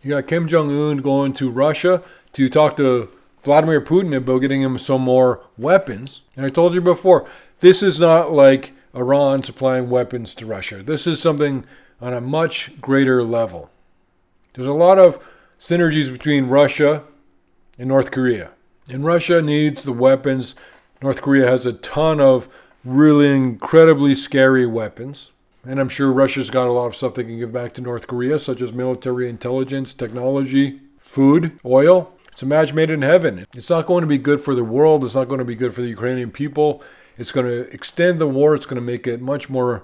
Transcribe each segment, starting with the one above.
You got Kim Jong-un going to Russia to talk to Vladimir Putin about getting him some more weapons. And I told you before, this is not like Iran supplying weapons to Russia. This is something on a much greater level. There's a lot of synergies between Russia and North Korea. And Russia needs the weapons. North Korea has a ton of really incredibly scary weapons. And I'm sure Russia's got a lot of stuff they can give back to North Korea, such as military intelligence, technology, food, oil. It's a match made in heaven. It's not going to be good for the world. It's not going to be good for the Ukrainian people. It's going to extend the war. It's going to make it much more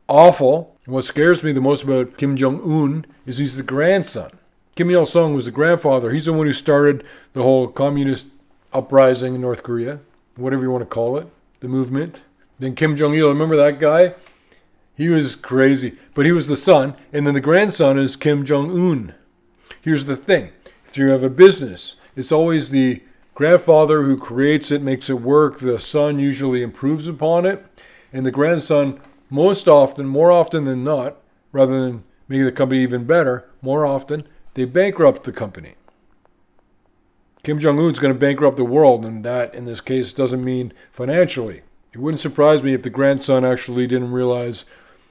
awful. And what scares me the most about Kim Jong-un is he's the grandson. Kim Il-sung was the grandfather. He's the one who started the whole communist uprising in North Korea, whatever you want to call it, the movement. Then Kim Jong-il, remember that guy? He was crazy, but he was the son, and then the grandson is Kim Jong-un. Here's the thing. If you have a business, it's always the grandfather who creates it, makes it work. The son usually improves upon it, and the grandson, most often, more often than not, rather than making the company even better, more often, they bankrupt the company. Kim Jong-un is going to bankrupt the world, and that, in this case, doesn't mean financially. It wouldn't surprise me if the grandson actually didn't realize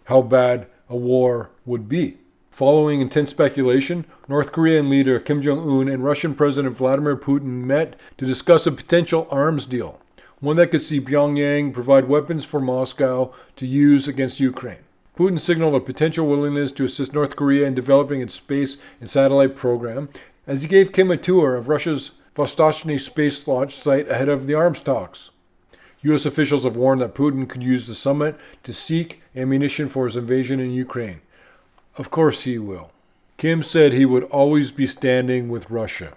how bad a war would be. Following intense speculation, North Korean leader Kim Jong-un and Russian President Vladimir Putin met to discuss a potential arms deal, one that could see Pyongyang provide weapons for Moscow to use against Ukraine. Putin signaled a potential willingness to assist North Korea in developing its space and satellite program, as he gave Kim a tour of Russia's Vostochny space launch site ahead of the arms talks. U.S. officials have warned that Putin could use the summit to seek ammunition for his invasion in Ukraine. Of course he will. Kim said he would always be standing with Russia.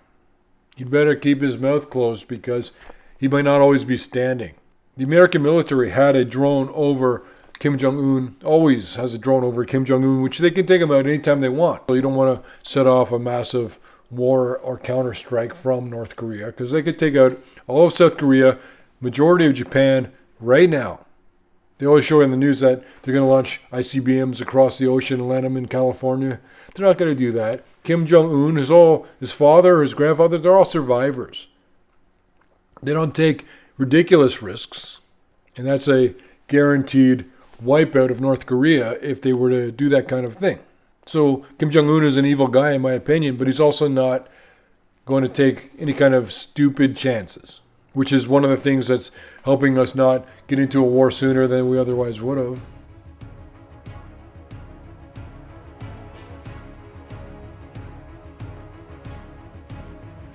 He'd better keep his mouth closed because he might not always be standing. The American military had a drone over Kim Jong-un, always has a drone over Kim Jong-un, which they can take him out anytime they want. So you don't want to set off a massive war or counterstrike from North Korea because they could take out all of South Korea, majority of Japan right now. They always show in the news that they're going to launch ICBMs across the ocean and land them in California. They're not going to do that. Kim Jong-un, his father, his grandfather, they're all survivors. They don't take ridiculous risks. And that's a guaranteed wipeout of North Korea if they were to do that kind of thing. So Kim Jong-un is an evil guy in my opinion, but he's also not going to take any kind of stupid chances, which is one of the things that's helping us not get into a war sooner than we otherwise would have.